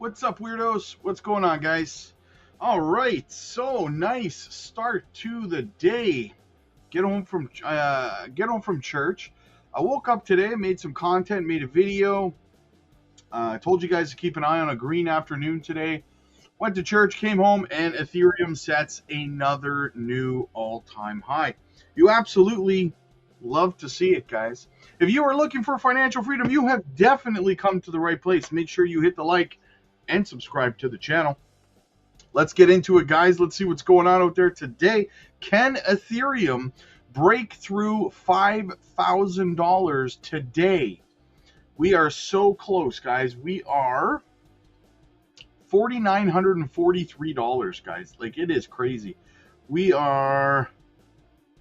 What's up, weirdos? What's going on, guys? All right, so nice start to the day. Get home from church. I woke up today, made some content, made a video. Told you guys to keep an eye on a green afternoon today. Went to church, came home, and Ethereum sets another new all-time high. You absolutely love to see it, guys. If you are looking for financial freedom, you have definitely come to the right place. Make sure you hit the like and subscribe to the channel. Let's get into it, guys. Let's see what's going on out there today. Can Ethereum break through $5,000 today? We are so close, guys. We are $4,943, guys. Like, it is crazy. We are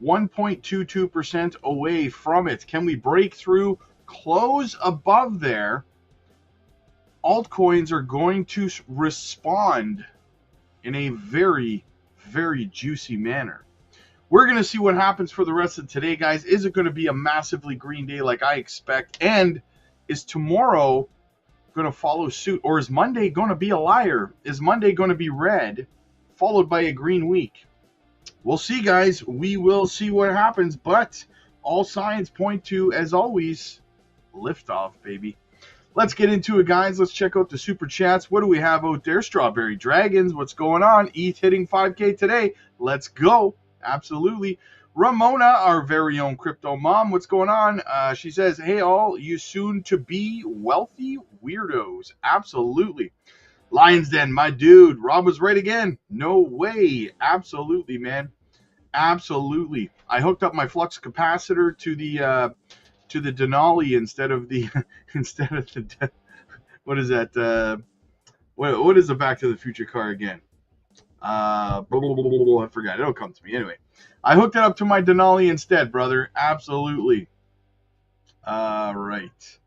1.22% away from it. Can we break through, close above there? Altcoins are going to respond in a very, very juicy manner. We're going to see what happens for the rest of today, guys. Is it going to be a massively green day like I expect? And is tomorrow going to follow suit? Or is Monday going to be a liar? Is Monday going to be red, followed by a green week? We'll see, guys. We will see what happens. But all signs point to, as always, liftoff, baby. Let's get into it, guys. Let's check out the super chats. What do we have out there? Strawberry Dragons, what's going on? ETH hitting 5K today. Let's go. Absolutely. Ramona, our very own crypto mom, what's going on? She says, hey, all you soon-to-be wealthy weirdos. Absolutely. Lions Den, my dude. Rob was right again. No way. Absolutely, man. Absolutely. I hooked up my flux capacitor to the Denali instead of the what is that? What is the Back to the Future car again? I forgot. It'll come to me anyway. I hooked it up to my Denali instead, brother. Absolutely. All right.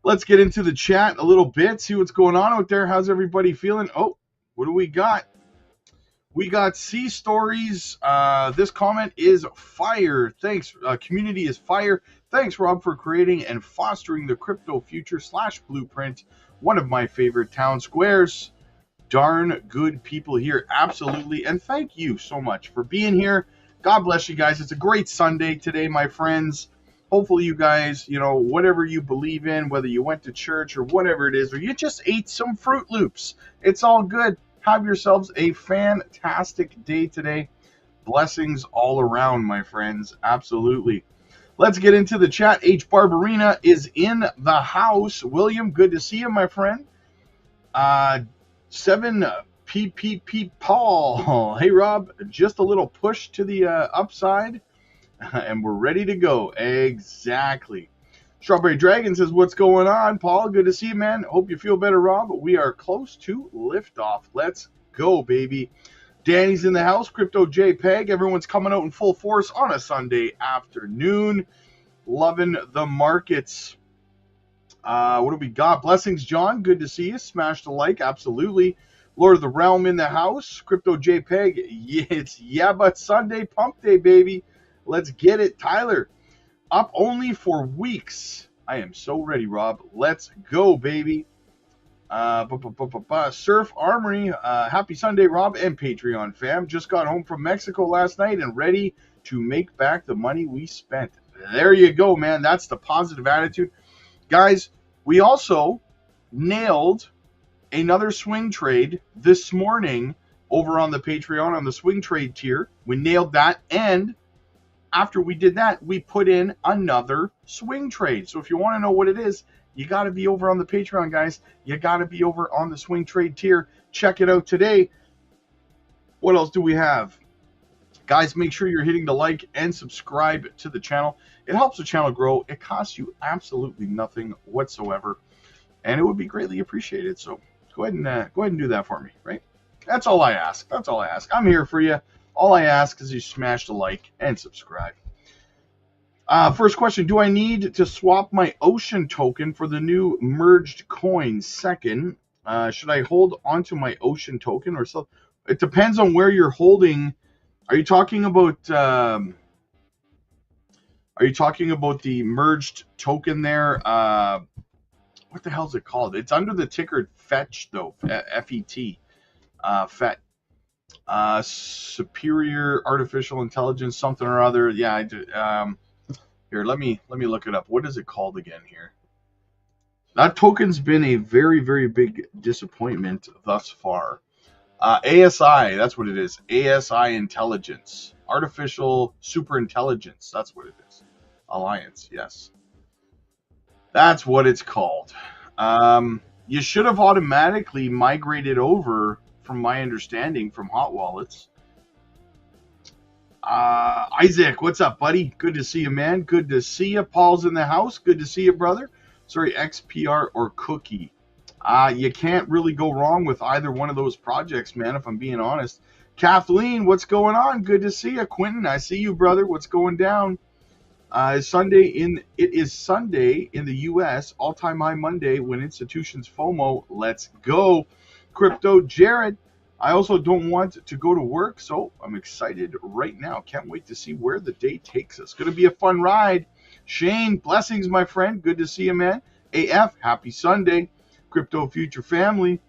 Let's get into the chat a little bit. See what's going on out there. How's everybody feeling? Oh, what do we got? We got C Stories. This comment is fire. Thanks. Community is fire. Thanks, Rob, for creating and fostering the crypto future / blueprint. One of my favorite town squares. Darn good people here. Absolutely. And thank you so much for being here. God bless you guys. It's a great Sunday today, my friends. Hopefully you guys, whatever you believe in, whether you went to church or whatever it is, or you just ate some Fruit Loops. It's all good. Have yourselves a fantastic day today. Blessings all around, my friends. Absolutely. Let's get into the chat. H. Barbarina is in the house. William, good to see you, my friend. 7 PPP Paul. Hey, Rob, just a little push to the upside, and we're ready to go. Exactly. Strawberry Dragon says, what's going on, Paul? Good to see you, man. Hope you feel better, Rob. We are close to liftoff. Let's go, baby. Danny's in the house. Crypto JPEG. Everyone's coming out in full force on a Sunday afternoon. Loving the markets. What do we got? Blessings, John. Good to see you. Smash the like. Absolutely. Lord of the Realm in the house. Crypto JPEG. Yeah, it's but Sunday pump day, baby. Let's get it. Tyler. Up only for weeks. I am so ready, Rob. Let's go, baby. Surf Armory. Happy Sunday, Rob and Patreon fam. Just got home from Mexico last night and ready to make back the money we spent. There you go, man. That's the positive attitude. Guys, we also nailed another swing trade this morning over on the Patreon on the swing trade tier. We nailed that, and after we did that, we put in another swing trade. So if you want to know what it is, you got to be over on the Patreon, guys. You got to be over on the swing trade tier. Check it out today. What else do we have? Guys, make sure you're hitting the like and subscribe to the channel. It helps the channel grow. It costs you absolutely nothing whatsoever, and it would be greatly appreciated. So go ahead and do that for me, right? That's all I ask. That's all I ask. I'm here for you. All I ask is you smash the like and subscribe. First question, do I need to swap my Ocean token for the new merged coin? Second, should I hold onto my Ocean token or so? It depends on where you're holding. Are you talking about the merged token there? what the hell is it called? It's under the ticker Fetch though, FET, FET. Superior artificial intelligence, something or other. Yeah, I do. Here, let me look it up. What is it called again here? That token's been a very, very big disappointment thus far. ASI, that's what it is. ASI Intelligence. Artificial Super Intelligence. That's what it is. Alliance, yes. That's what it's called. You should have automatically migrated over, from my understanding, from hot wallets. Isaac, what's up, buddy? Good to see you, man. Good to see you. Paul's in the house. Good to see you, brother. Sorry, XPR or Cookie. You can't really go wrong with either one of those projects, man, if I'm being honest. Kathleen, what's going on? Good to see you. Quentin, I see you, brother. What's going down? It is Sunday in the U.S., all-time high Monday when institutions FOMO. Let's go. Crypto Jared, I also don't want to go to work, so I'm excited right now. Can't wait to see where the day takes us. Going to be a fun ride. Shane, blessings, my friend. Good to see you, man. AF, happy Sunday. Crypto Future family.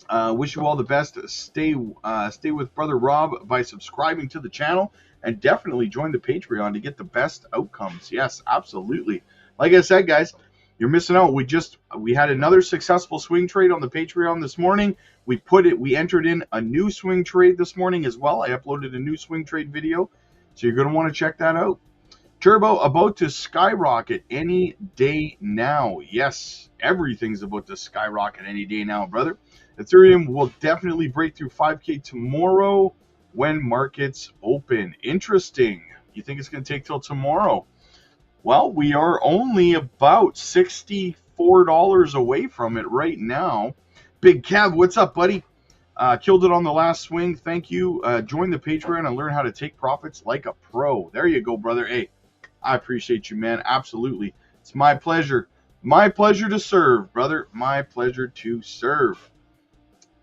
Wish you all the best. Stay with Brother Rob by subscribing to the channel, and definitely join the Patreon to get the best outcomes. Yes, absolutely. Like I said, guys, you're missing out. We had another successful swing trade on the Patreon this morning. We entered in a new swing trade this morning as well. I uploaded a new swing trade video, so you're going to want to check that out. Turbo about to skyrocket any day now. Yes, everything's about to skyrocket any day now, brother. Ethereum will definitely break through 5K tomorrow when markets open. Interesting. You think it's going to take till tomorrow? Well, we are only about $64 away from it right now. Big Kev, what's up, buddy? Killed it on the last swing. Thank you. Join the Patreon and learn how to take profits like a pro. There you go, brother. Hey, I appreciate you, man. Absolutely. It's my pleasure. My pleasure to serve, brother. My pleasure to serve.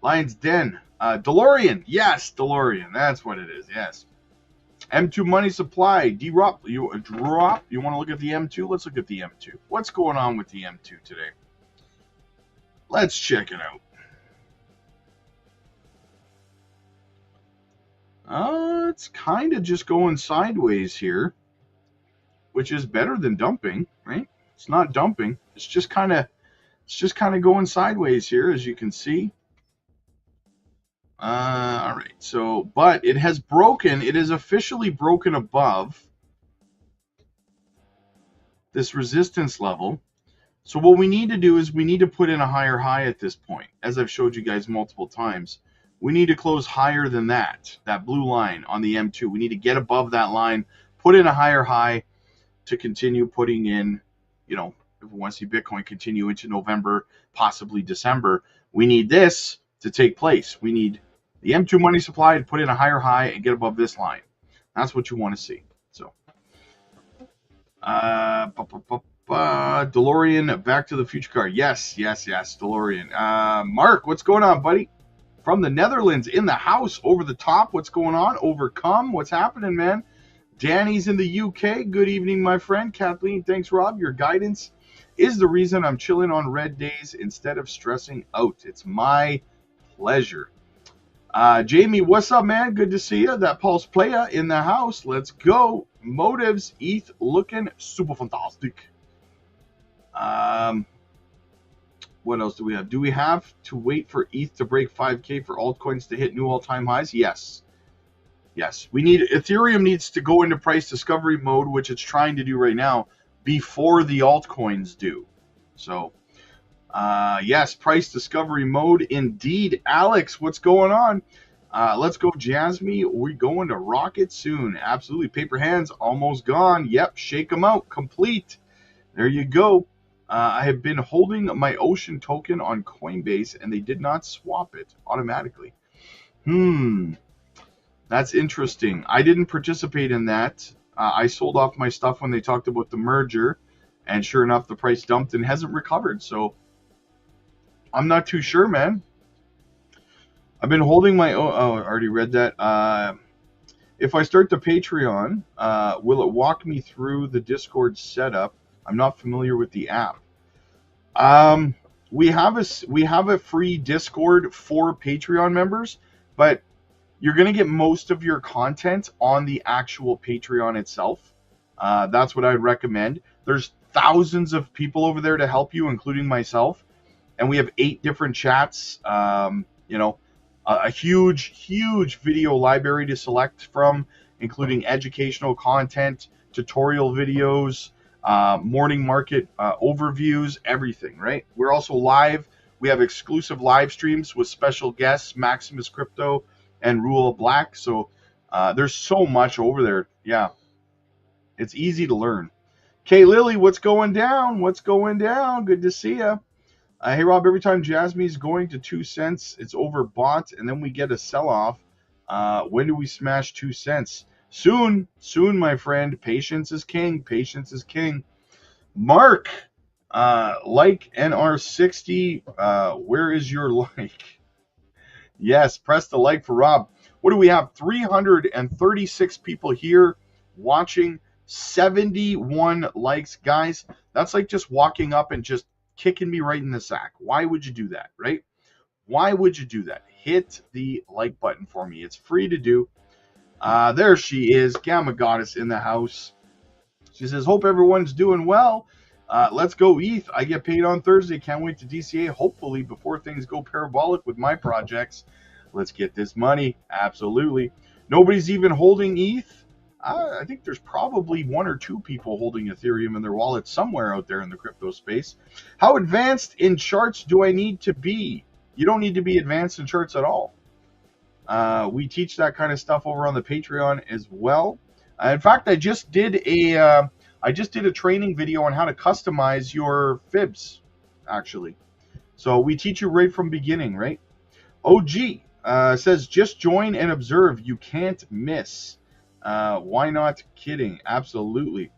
Lion's Den. DeLorean. Yes, DeLorean. That's what it is. Yes. M2 money supply. D-Drop. You want to look at the M2? Let's look at the M2. What's going on with the M2 today? Let's check it out. It's kind of just going sideways here, which is better than dumping, right? It's not dumping. It's just kind of going sideways here, as you can see. All right. So, but it has broken. It is officially broken above this resistance level. So what we need to do is we need to put in a higher high at this point. As I've showed you guys multiple times, we need to close higher than that blue line on the M2. We need to get above that line, put in a higher high to continue putting in, if we want to see Bitcoin continue into November, possibly December, we need this to take place. We need the M2 money supply to put in a higher high and get above this line. That's what you want to see. So, DeLorean, Back to the Future car. Yes, DeLorean. Mark, what's going on, buddy? From the Netherlands, in the house, over the top. What's going on? Overcome. What's happening, man? Danny's in the UK. Good evening, my friend. Kathleen, thanks, Rob. Your guidance is the reason I'm chilling on red days instead of stressing out. It's my pleasure. Jamie, what's up, man? Good to see you. That Pulse Playa in the house. Let's go. Motives, ETH looking super fantastic. What else do we have? Do we have to wait for ETH to break 5K for altcoins to hit new all-time highs? Yes. Yes. Ethereum needs to go into price discovery mode, which it's trying to do right now, before the altcoins do. So, yes, price discovery mode indeed. Alex, what's going on? Let's go, Jasmine. We're going to rock it soon. Absolutely. Paper hands almost gone. Yep, shake them out. Complete. There you go. I have been holding my Ocean token on Coinbase, and they did not swap it automatically. That's interesting. I didn't participate in that. I sold off my stuff when they talked about the merger, and sure enough, the price dumped and hasn't recovered. So I'm not too sure, man. I've been holding my own. Oh, I already read that. If I start the Patreon, will it walk me through the Discord setup? I'm not familiar with the app. Um, we have a free Discord for Patreon members, but you're going to get most of your content on the actual Patreon itself. That's what I'd recommend. There's thousands of people over there to help you, including myself, and we have 8 different chats. A huge video library to select from, including educational content, tutorial videos, morning market overviews, everything, right? We're also live. We have exclusive live streams with special guests, Maximus Crypto and Rule Black. So there's so much over there. Yeah, it's easy to learn. Okay, Lily, what's going down? What's going down? Good to see you. Hey, Rob, every time Jasmy's going to 2 cents, it's overbought, and then we get a sell-off. When do we smash 2 cents? Soon, my friend. Patience is king. Patience is king. Mark, like NR60. Where is your like? Yes, press the like for Rob. What do we have? 336 people here watching. 71 likes, guys. That's like just walking up and just kicking me right in the sack. Why would you do that, right? Why would you do that? Hit the like button for me. It's free to do. There she is, Gamma Goddess in the house. She says, hope everyone's doing well. Let's go ETH. I get paid on Thursday. Can't wait to DCA, hopefully before things go parabolic with my projects. Let's get this money. Absolutely. Nobody's even holding ETH. I think there's probably 1 or 2 people holding Ethereum in their wallet somewhere out there in the crypto space. How advanced in charts do I need to be? You don't need to be advanced in charts at all. We teach that kind of stuff over on the Patreon as well. In fact, I just did a training video on how to customize your fibs, actually. So we teach you right from beginning, right? OG says, just join and observe. You can't miss. Why not? Kidding. Absolutely.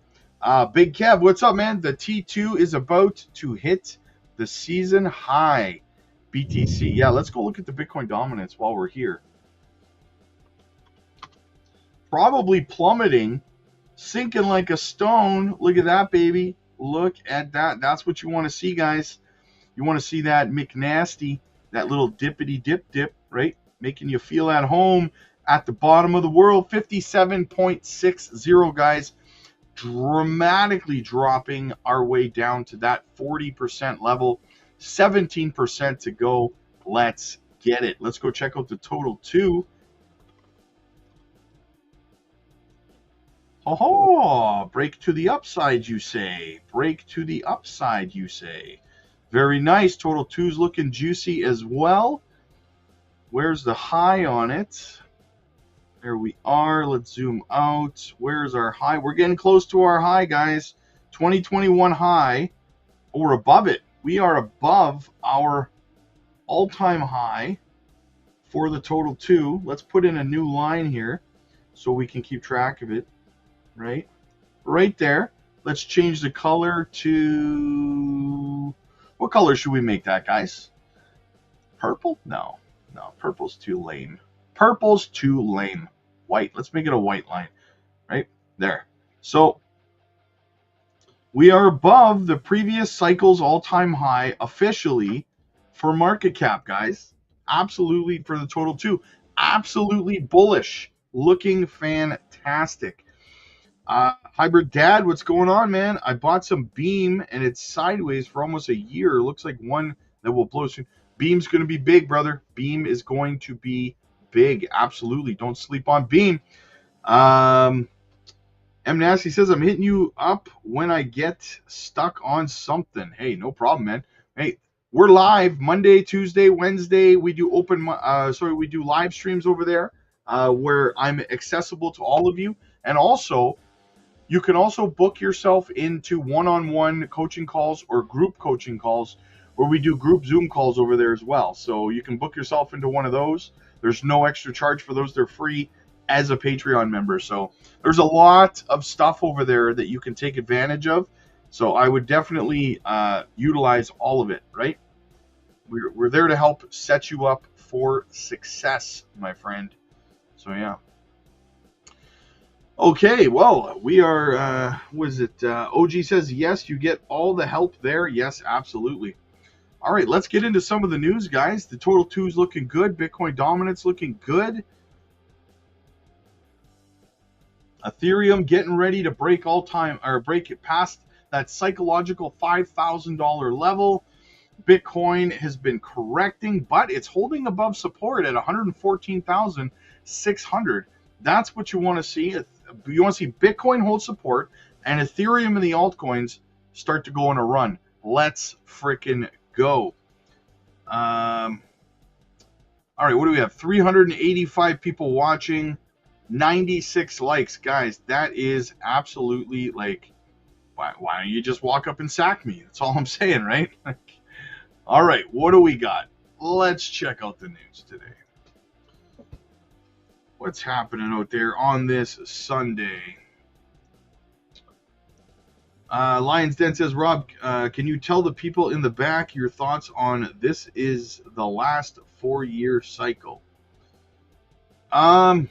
Big Kev, what's up, man? The T2 is about to hit the season high. BTC. Yeah, let's go look at the Bitcoin dominance while we're here. Probably plummeting, sinking like a stone. Look at that, baby. Look at that. That's what you want to see, guys. You want to see that McNasty, that little dippity dip, right? Making you feel at home at the bottom of the world. 57.60, guys. Dramatically dropping our way down to that 40% level. 17% to go. Let's get it. Let's go check out the total too. Oh, break to the upside, you say. Break to the upside, you say. Very nice. Total 2's looking juicy as well. Where's the high on it? There we are. Let's zoom out. Where's our high? We're getting close to our high, guys. 2021 high. Oh, we're above it. We are above our all-time high for the total 2. Let's put in a new line here so we can keep track of it. Right there. Let's change the color to... What color should we make that, guys? Purple? No, purple's too lame. Purple's too lame. White. Let's make it a white line. Right there. So we are above the previous cycle's all-time high officially for market cap, guys. Absolutely for the total 2. Absolutely bullish. Looking fantastic. Hybrid Dad, what's going on, man? I bought some Beam and it's sideways for almost a year. Looks like one that will blow soon. Beam's going to be big, brother. Beam is going to be big. Absolutely. Don't sleep on Beam. M. Nasty says, I'm hitting you up when I get stuck on something. Hey, no problem, man. Hey, we're live Monday, Tuesday, Wednesday. We do we do live streams over there where I'm accessible to all of you. And also, you can also book yourself into one-on-one coaching calls or group coaching calls where we do group Zoom calls over there as well. So you can book yourself into one of those. There's no extra charge for those. They're free as a Patreon member. So there's a lot of stuff over there that you can take advantage of. So I would definitely utilize all of it, right? We're there to help set you up for success, my friend. So yeah. Okay, well, we are, was it, OG says, yes, you get all the help there. Yes, absolutely. All right, let's get into some of the news, guys. The total two's looking good. Bitcoin dominance looking good. Ethereum getting ready to break all time or break it past that psychological $5,000 level. Bitcoin has been correcting, but it's holding above support at 114,600. That's what you want to see. You want to see Bitcoin hold support and Ethereum and the altcoins start to go on a run. Let's freaking go. All right, what do we have? 385 people watching, 96 likes. Guys, that is absolutely like, why don't you just walk up and sack me? That's all I'm saying, right? All right, what do we got? Let's check out the news today. What's happening out there on this Sunday? Lions Den says, Rob, can you tell the people in the back your thoughts on this is the last 4-year cycle? I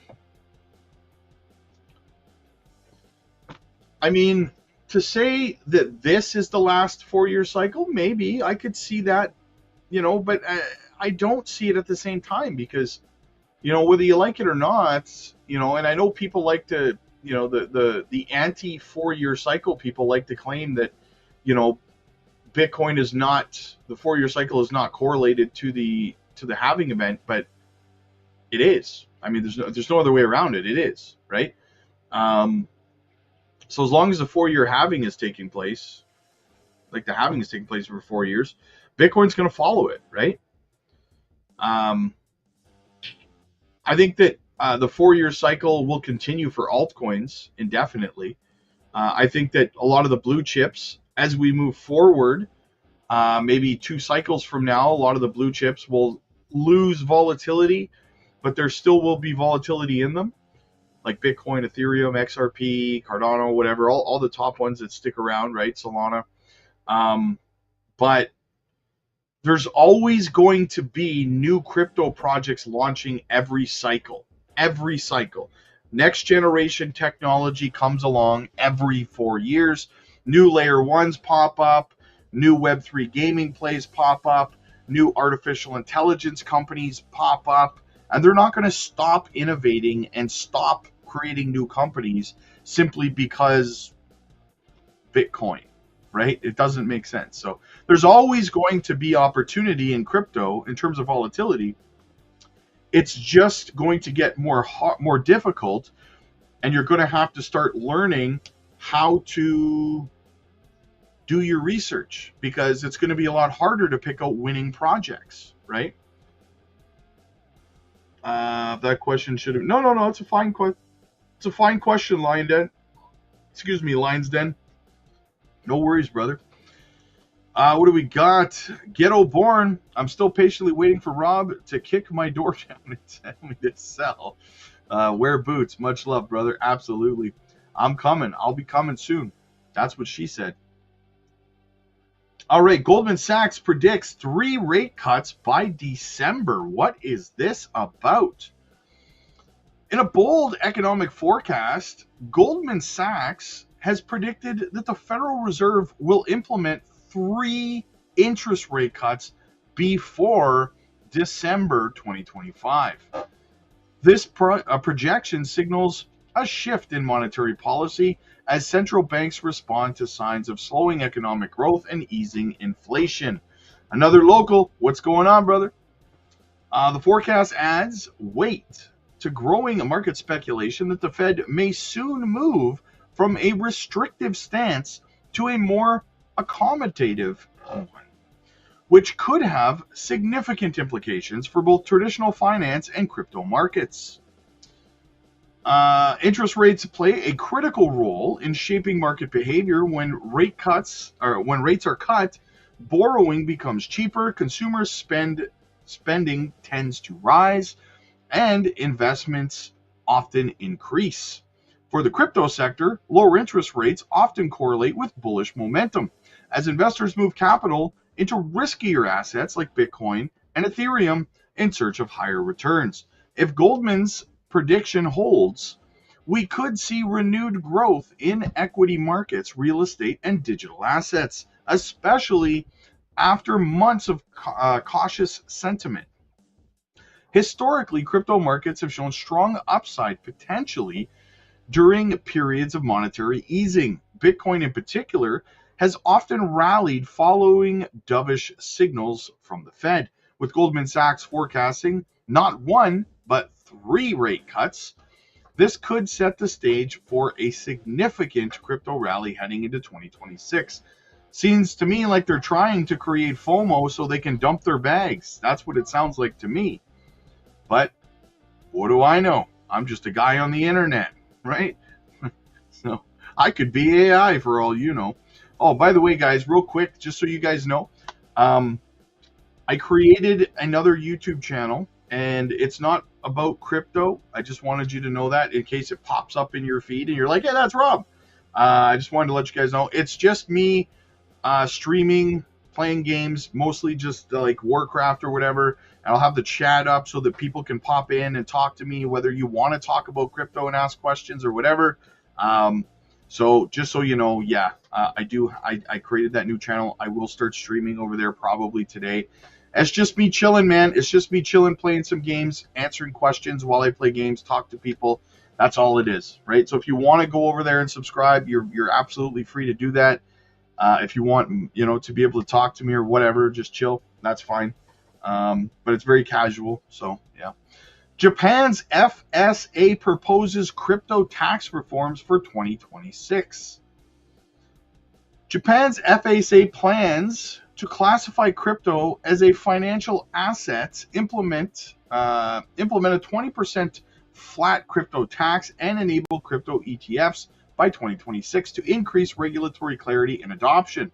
mean, to say that this is the last 4-year cycle, maybe I could see that, but I don't see it at the same time because, whether you like it or not, and I know people like to, the anti 4-year cycle people like to claim that, Bitcoin is not, the 4-year cycle is not correlated to the halving event, but it is. I mean, there's no other way around it. It is, right? So as long as the 4-year halving is taking place, like the halving is taking place for 4 years, Bitcoin's going to follow it, right? I think that the 4-year cycle will continue for altcoins indefinitely. I think that a lot of the blue chips, as we move forward, maybe 2 cycles from now, a lot of the blue chips will lose volatility, but there still will be volatility in them, like Bitcoin, Ethereum, XRP, Cardano, whatever, all the top ones that stick around, right? Solana. But there's always going to be new crypto projects launching every cycle. Every cycle. Next generation technology comes along every 4 years. New layer ones pop up. New Web3 gaming plays pop up. New artificial intelligence companies pop up. And they're not going to stop innovating and stop creating new companies simply because Bitcoin, right? It doesn't make sense. So there's always going to be opportunity in crypto in terms of volatility. It's just going to get more difficult, and you're going to have to start learning how to do your research because it's going to be a lot harder to pick out winning projects, right? That question should have... No. It's a fine question. It's a fine question, Lion Den. Excuse me, Lion's Den. No worries, brother. What do we got? Ghetto Born. I'm still patiently waiting for Rob to kick my door down and tell me to sell. Wear boots. Much love, brother. Absolutely. I'm coming. I'll be coming soon. That's what she said. All right. Goldman Sachs predicts 3 rate cuts by December. What is this about? In a bold economic forecast, Goldman Sachs has predicted that the Federal Reserve will implement 3 interest rate cuts before December 2025. This projection signals a shift in monetary policy as central banks respond to signs of slowing economic growth and easing inflation. Another local, what's going on, brother? The forecast adds weight to growing market speculation that the Fed may soon move from a restrictive stance to a more accommodative one, which could have significant implications for both traditional finance and crypto markets. Interest rates play a critical role in shaping market behavior. When rates are cut, borrowing becomes cheaper, consumer spending tends to rise, and investments often increase. For the crypto sector, lower interest rates often correlate with bullish momentum as investors move capital into riskier assets like Bitcoin and Ethereum in search of higher returns. If Goldman's prediction holds, we could see renewed growth in equity markets, real estate, and digital assets, especially after months of cautious sentiment. Historically, crypto markets have shown strong upside potentially during periods of monetary easing. Bitcoin, in particular, has often rallied following dovish signals from the Fed, with Goldman Sachs forecasting not one, but 3 rate cuts. This could set the stage for a significant crypto rally heading into 2026. Seems to me like they're trying to create FOMO so they can dump their bags. That's what it sounds like to me. But what do I know? I'm just a guy on the internet, right? So I could be AI for all you know. Oh, by the way, guys, real quick, just so you guys know, I created another YouTube channel, and it's not about crypto. I just wanted you to know that in case it pops up in your feed and you're like, hey, that's Rob. I just wanted to let you guys know. It's just me streaming, playing games, mostly just like Warcraft or whatever. And I'll have the chat up so that people can pop in and talk to me, whether you want to talk about crypto and ask questions or whatever. So just so you know, yeah, I created that new channel. I will start streaming over there probably today. It's just me chilling, man. It's just me chilling, playing some games, answering questions while I play games, talk to people. That's all it is, right? So if you want to go over there and subscribe, you're absolutely free to do that. If you want, you know, to be able to talk to me or whatever, just chill. That's fine. But it's very casual. So yeah. Japan's FSA proposes crypto tax reforms for 2026. Japan's FSA plans to classify crypto as a financial asset, implement a 20% flat crypto tax, and enable crypto ETFs by 2026 to increase regulatory clarity and adoption.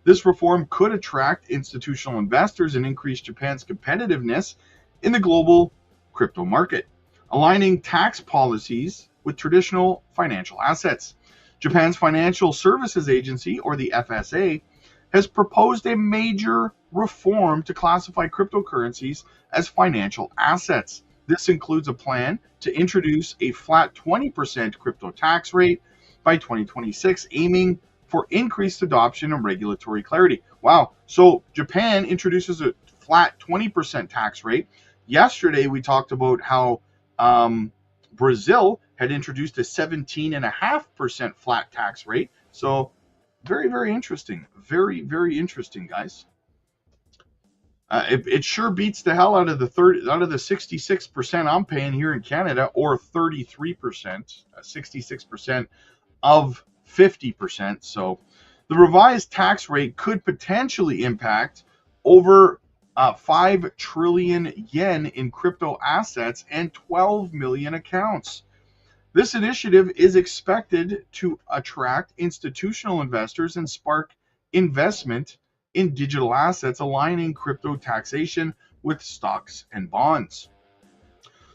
This reform could attract institutional investors and increase Japan's competitiveness in the global crypto market, aligning tax policies with traditional financial assets. Japan's Financial Services Agency, or the FSA, has proposed a major reform to classify cryptocurrencies as financial assets. This includes a plan to introduce a flat 20% crypto tax rate by 2026, aiming for increased adoption and regulatory clarity. Wow. So Japan introduces a flat 20% tax rate. Yesterday, we talked about how Brazil had introduced a 17.5% flat tax rate. So very, very interesting. Very, very interesting, guys. It sure beats the hell out of the 66% I'm paying here in Canada, or 33%, 66% of 50%. So the revised tax rate could potentially impact over 5 trillion yen in crypto assets and 12 million accounts. This initiative is expected to attract institutional investors and spark investment in digital assets, aligning crypto taxation with stocks and bonds.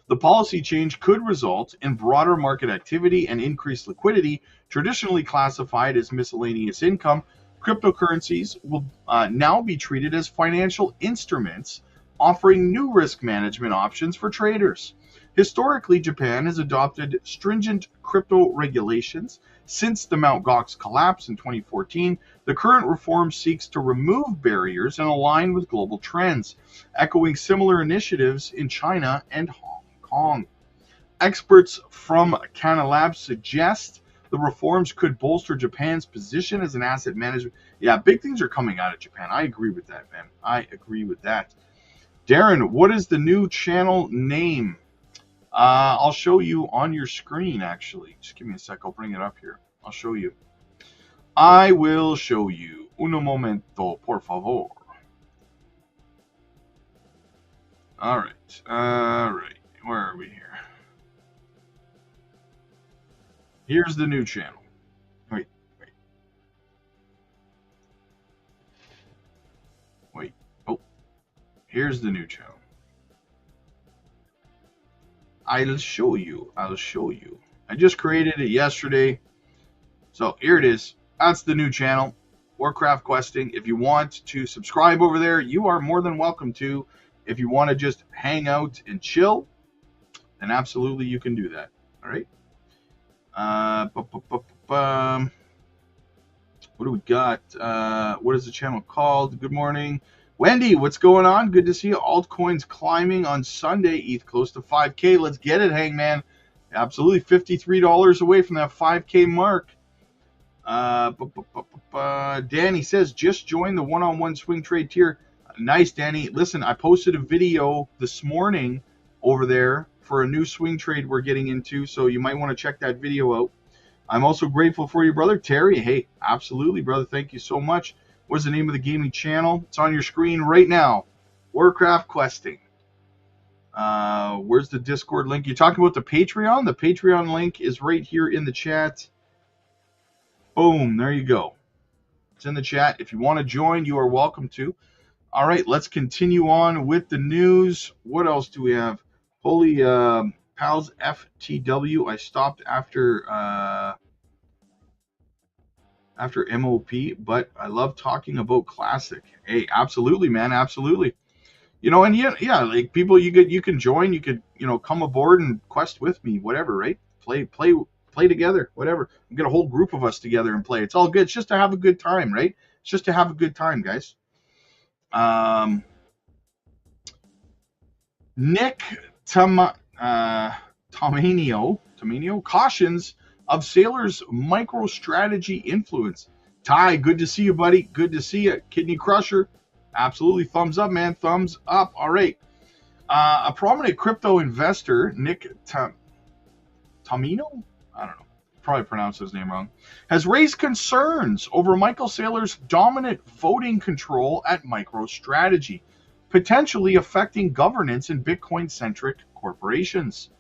The policy change could result in broader market activity and increased liquidity. Traditionally classified as miscellaneous income, cryptocurrencies will now be treated as financial instruments, offering new risk management options for traders. Historically, Japan has adopted stringent crypto regulations since the Mt. Gox collapse in 2014. The current reform seeks to remove barriers and align with global trends, echoing similar initiatives in China and Hong Kong. Experts from Canalab suggest the reforms could bolster Japan's position as an asset management. Yeah, big things are coming out of Japan. I agree with that, man. I agree with that. Darren, what is the new channel name? I'll show you on your screen, actually. Just give me a sec. I'll bring it up here. I'll show you. I will show you. Uno momento, por favor. All right. All right. Where are we here? Here's the new channel. Wait. Oh, here's the new channel. I'll show you. I just created it yesterday. So here it is. That's the new channel, Warcraft Questing. If you want to subscribe over there, you are more than welcome to. If you want to just hang out and chill, And absolutely you can do that. All right. What do we got? What is the channel called? Good morning. Wendy, what's going on? Good to see you. Altcoins climbing on Sunday. ETH close to 5K. Let's get it, Hangman. Absolutely $53 away from that 5K mark. Danny says, just join the one-on-one swing trade tier. Nice, Danny. Listen, I posted a video this morning over there for a new swing trade we're getting into, so you might want to check that video out. I'm also grateful for you, brother. Terry, hey, absolutely, brother. Thank you so much. What's the name of the gaming channel? It's on your screen right now. Warcraft Questing. Where's the Discord link? You're talking about the Patreon? The Patreon link is right here in the chat. Boom, there you go. It's in the chat. If you want to join, you are welcome to. All right, let's continue on with the news. What else do we have? Holy Pals FTW. I stopped after MOP, but I love talking about Classic. Hey, absolutely, man, absolutely. You know, and yeah, like people, you can join, you could, you know, come aboard and quest with me, whatever, right? Play together, whatever. Get a whole group of us together and play. It's all good. It's just to have a good time, right? It's just to have a good time, guys. Nick Tomanio cautions of Sailor's MicroStrategy influence. Ty, good to see you, buddy. Good to see you. Kidney Crusher. Absolutely. Thumbs up, man. Thumbs up. All right. A prominent crypto investor, Nick Tomino? I don't know. Probably pronounced his name wrong. Has raised concerns over Michael Saylor's dominant voting control at MicroStrategy, potentially affecting governance in Bitcoin-centric corporations.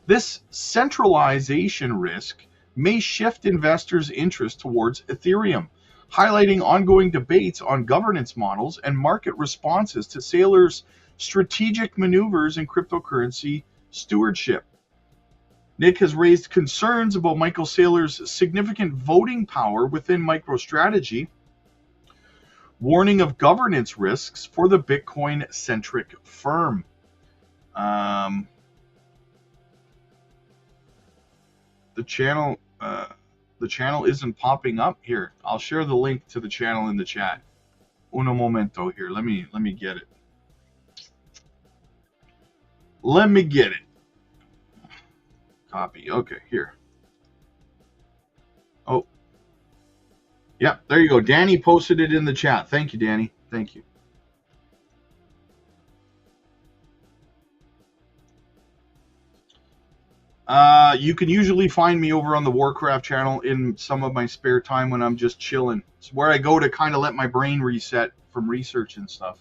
This centralization risk may shift investors' interest towards Ethereum, highlighting ongoing debates on governance models and market responses to Saylor's strategic maneuvers in cryptocurrency stewardship. Nick has raised concerns about Michael Saylor's significant voting power within MicroStrategy, warning of governance risks for the Bitcoin-centric firm. The channel isn't popping up here. I'll share the link to the channel in the chat. Uno momento here. Let me get it. Let me get it. Copy. Okay, here. Oh. Yeah, there you go. Danny posted it in the chat. Thank you, Danny. Thank you. You can usually find me over on the Warcraft channel in some of my spare time when I'm just chilling. It's where I go to kind of let my brain reset from research and stuff.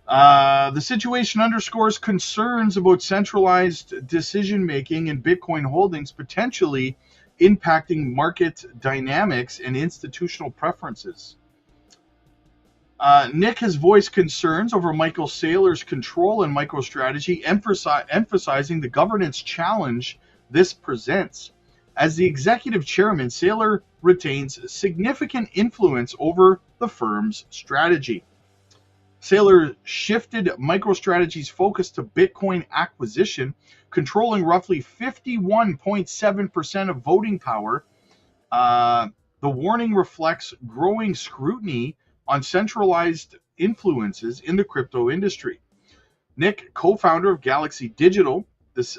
The situation underscores concerns about centralized decision-making in Bitcoin holdings potentially impacting market dynamics and institutional preferences. Nick has voiced concerns over Michael Saylor's control in MicroStrategy, emphasizing the governance challenge this presents. As the executive chairman, Saylor retains significant influence over the firm's strategy. Saylor shifted MicroStrategy's focus to Bitcoin acquisition, controlling roughly 51.7% of voting power. The warning reflects growing scrutiny on centralized influences in the crypto industry. Nick, co-founder of Galaxy Digital, this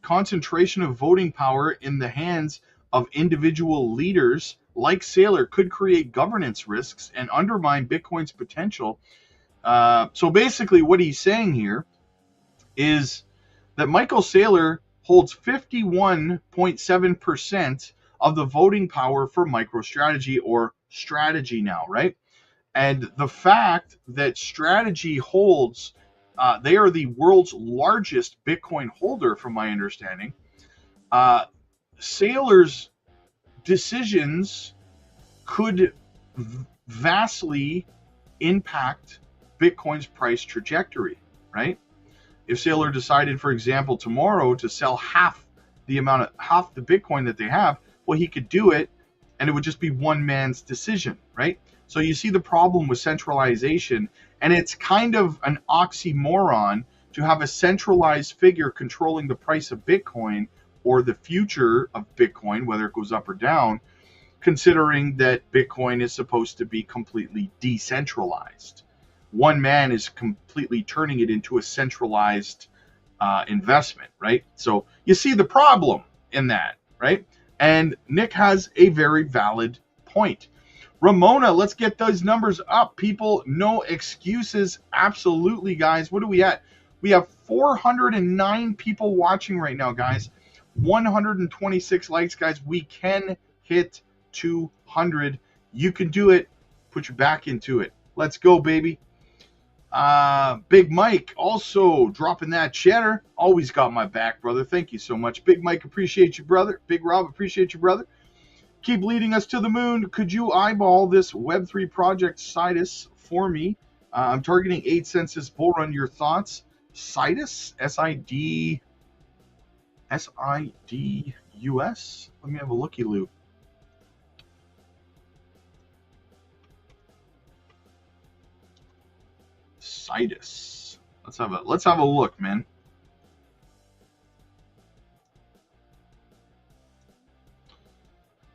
concentration of voting power in the hands of individual leaders like Saylor could create governance risks and undermine Bitcoin's potential. So basically what he's saying here is that Michael Saylor holds 51.7% of the voting power for MicroStrategy, or Strategy now, right? And the fact that Strategy holds, they are the world's largest Bitcoin holder, from my understanding. Saylor's decisions could vastly impact Bitcoin's price trajectory, right? If Saylor decided, for example, tomorrow to sell half the Bitcoin that they have, well, he could do it, and it would just be one man's decision, right? So you see the problem with centralization, and it's kind of an oxymoron to have a centralized figure controlling the price of Bitcoin or the future of Bitcoin, whether it goes up or down, considering that Bitcoin is supposed to be completely decentralized. One man is completely turning it into a centralized investment, right? So you see the problem in that, right? And Nick has a very valid point. Ramona, let's get those numbers up, people. No excuses. Absolutely, guys. What are we at? We have 409 people watching right now, guys. 126 likes, guys. We can hit 200. You can do it. Put your back into it. Let's go, baby. Big Mike also dropping that cheddar. Always got my back, brother. Thank you so much. Big Mike, appreciate you, brother. Big Rob, appreciate you, brother. Keep leading us to the moon. Could you eyeball this Web3 project Sidus for me? I'm targeting 8 cents this bull run. Your thoughts? Sidus? S-I-D-U-S? Let me have a looky-loo. Sidus. Let's have a look, man.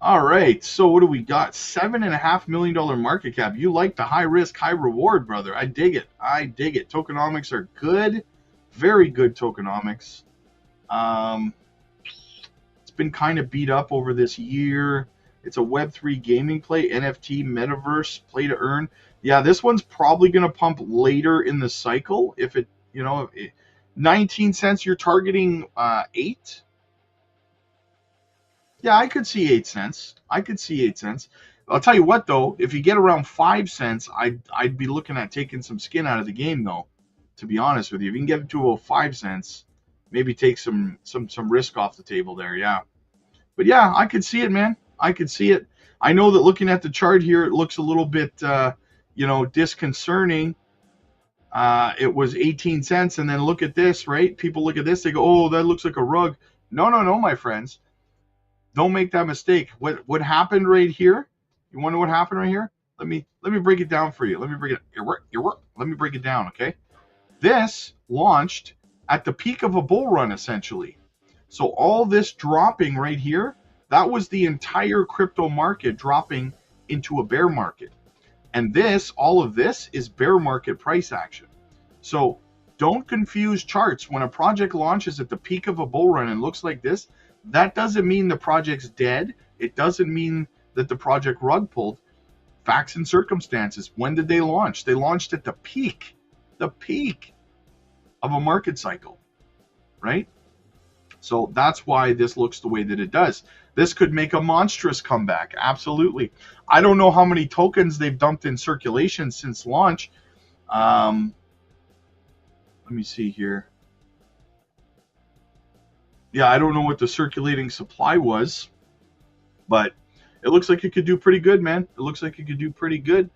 All right, so what do we got? $7.5 million market cap. You like the high risk, high reward, brother. I dig it. I dig it. Tokenomics are good. Very good tokenomics. It's been kind of beat up over this year. It's a Web3 gaming play, NFT, metaverse, play to earn. Yeah, this one's probably going to pump later in the cycle. If it, 19 cents, you're targeting 8. Yeah, I could see 8 cents. I could see 8 cents. I'll tell you what, though, if you get around 5 cents, I'd be looking at taking some skin out of the game, though, to be honest with you. If you can get it to 5 cents, maybe take some risk off the table there, yeah. But yeah, I could see it, man. I could see it. I know that looking at the chart here, it looks a little bit, disconcerting. It was 18 cents, and then look at this, right? People look at this, they go, oh, that looks like a rug. No, my friends. Don't make that mistake. What happened right here? You want to know what happened right here? Let me break it down for you. Let me break it down, okay? This launched at the peak of a bull run, essentially. So all this dropping right here, that was the entire crypto market dropping into a bear market. And all of this is bear market price action. So don't confuse charts. When a project launches at the peak of a bull run and looks like this, that doesn't mean the project's dead. It doesn't mean that the project rug pulled. Facts and circumstances. When did they launch? They launched at the peak of a market cycle, right? So that's why this looks the way that it does. This could make a monstrous comeback. Absolutely. I don't know how many tokens they've dumped in circulation since launch. Let me see here. Yeah, I don't know what the circulating supply was, but it looks like it could do pretty good, man. It looks like it could do pretty good.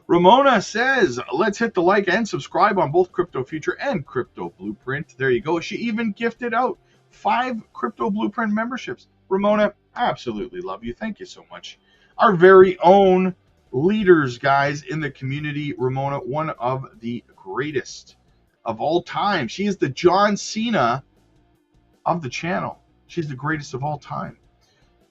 Ramona says, let's hit the like and subscribe on both Crypto Future and Crypto Blueprint. There you go. She even gifted out 5 Crypto Blueprint memberships. Ramona, I absolutely love you. Thank you so much. Our very own leaders, guys, in the community. Ramona, one of the greatest of all time. She is the John Cena of the channel. She's the greatest of all time.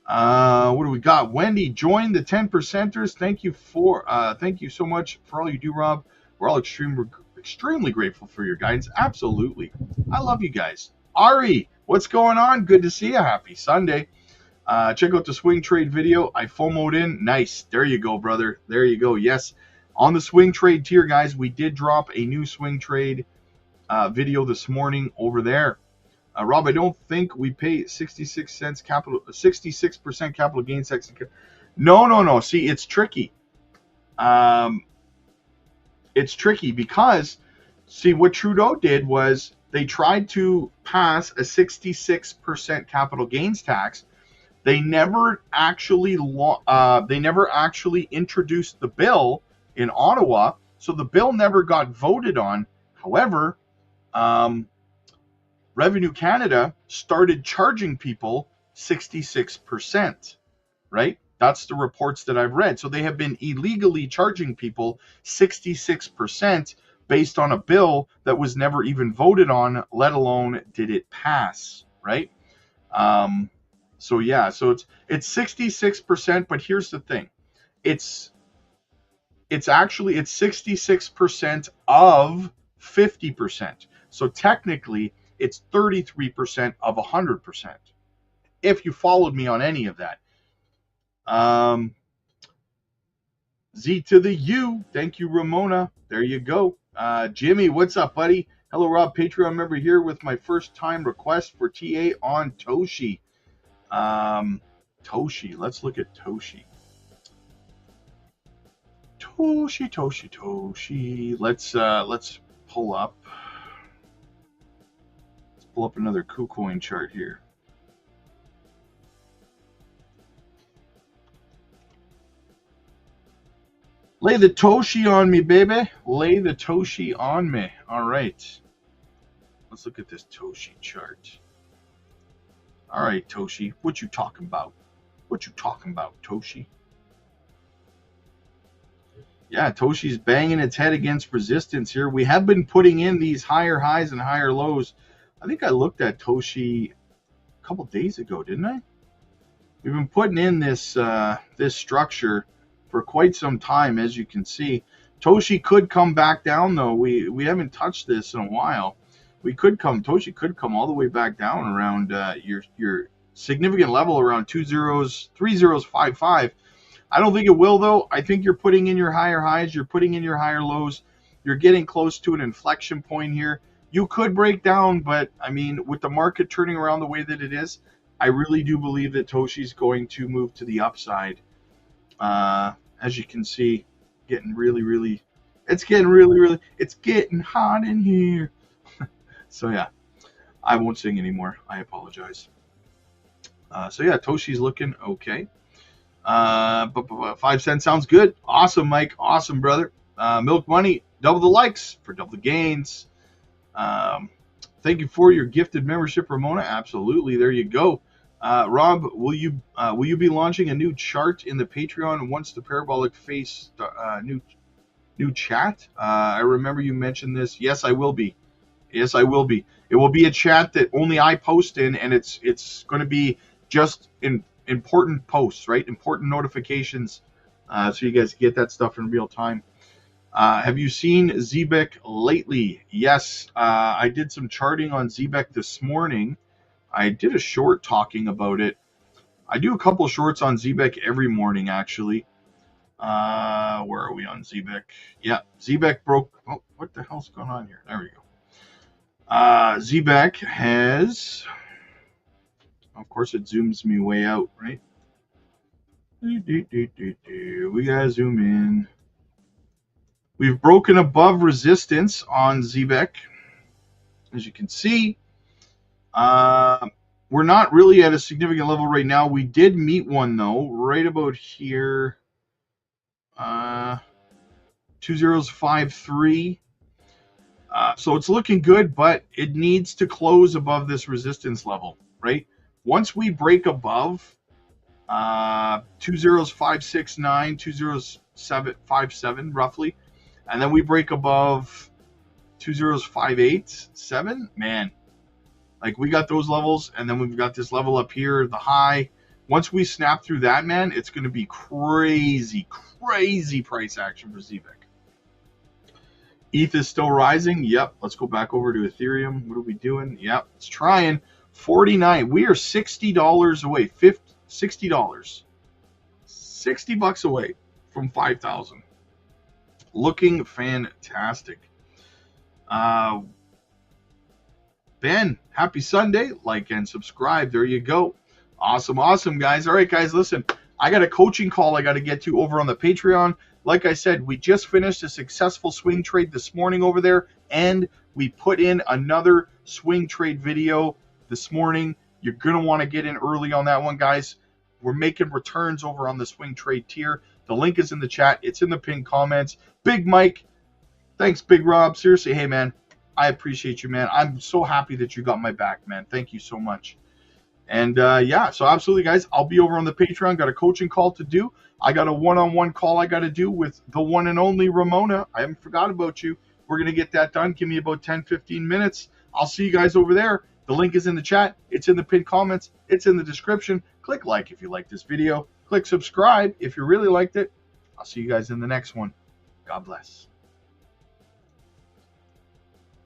What do we got? Wendy, join the 10%ers. Thank you so much for all you do, Rob. We're all extremely grateful for your guidance. Absolutely. I love you guys. Ari, what's going on? Good to see you. Happy Sunday. Check out the swing trade video. I FOMO'd in. Nice. There you go, brother. There you go. Yes. On the swing trade tier, guys, we did drop a new swing trade video this morning over there. Rob, I don't think we pay 66% capital gains. No. See, it's tricky. It's tricky because, see, what Trudeau did was they tried to pass a 66% capital gains tax. They never actually introduced the bill in Ottawa, so the bill never got voted on. However, Revenue Canada started charging people 66%, right? That's the reports that I've read. So they have been illegally charging people 66% based on a bill that was never even voted on, let alone did it pass, right? So yeah, so it's 66%, but here's the thing. It's 66% of 50%. So technically it's 33% of 100%. If you followed me on any of that. Z to the U. Thank you, Ramona. There you go. Jimmy, what's up, buddy? Hello, Rob, Patreon member here with my first time request for TA on Toshi. Toshi. Let's look at Toshi. Toshi. Let's pull up. Let's pull up another KuCoin chart here. Lay the Toshi on me, baby. Lay the Toshi on me. All right. Let's look at this Toshi chart. All right, Toshi. What you talking about? What you talking about, Toshi? Yeah, Toshi's banging its head against resistance here. We have been putting in these higher highs and higher lows. I think I looked at Toshi a couple days ago, didn't I? We've been putting in this this structure for quite some time, as you can see. Toshi could come back down, though. We haven't touched this in a while. Toshi could come all the way back down around your significant level around 3055. I don't think it will, though. I think you're putting in your higher highs, you're putting in your higher lows. You're getting close to an inflection point here. You could break down, but I mean, with the market turning around the way that it is, I really do believe that Toshi's going to move to the upside. As you can see, it's getting hot in here. So yeah, I won't sing anymore. I apologize. So yeah, Toshi's looking okay. 5 cents sounds good. Awesome, Mike. Awesome, brother. Milk Money, double the likes for double the gains. Thank you for your gifted membership, Ramona. Absolutely. There you go. Rob, will you be launching a new chart in the Patreon once the parabolic face new chat? I remember you mentioned this. Yes, I will be. It will be a chat that only I post in, and it's going to be just in important posts, right? Important notifications, so you guys get that stuff in real time. Have you seen Zebek lately? Yes, I did some charting on Zebek this morning. I did a short talking about it. I do a couple of shorts on Zebek every morning, actually. Where are we on Zebek? Yeah, Zebek broke. Oh, what the hell's going on here? There we go. Zebek has. Of course, it zooms me way out, right? We gotta zoom in. We've broken above resistance on Zebek, as you can see. We're not really at a significant level right now. We did meet one, though, right about here. 2053. So it's looking good, but it needs to close above this resistance level, right? Once we break above 20569, 20757 roughly, and then we break above 20587, man, like we got those levels, and then we've got this level up here, the high. Once we snap through that, man, it's going to be crazy price action for Zebek. ETH is still rising. Yep. Let's go back over to Ethereum. What are we doing? Yep. It's trying. 49. We are $60 away. $60. $60 away from 5,000. Looking fantastic. Ben, happy Sunday. Like and subscribe. There you go. Awesome, guys. All right, guys, listen. I got a coaching call I got to get to over on the Patreon. Like I said, we just finished a successful swing trade this morning over there, and we put in another swing trade video this morning. You're going to want to get in early on that one, guys. We're making returns over on the swing trade tier. The link is in the chat. It's in the pinned comments. Big Mike, thanks, Big Rob. Seriously, hey, man, I appreciate you, man. I'm so happy that you got my back, man. Thank you so much. And, yeah, so absolutely, guys, I'll be over on the Patreon. Got a coaching call to do. I got a one-on-one call I got to do with the one and only Ramona. I haven't forgot about you. We're going to get that done. Give me about 10-15 minutes. I'll see you guys over there. The link is in the chat. It's in the pinned comments. It's in the description. Click like if you like this video. Click subscribe if you really liked it. I'll see you guys in the next one. God bless.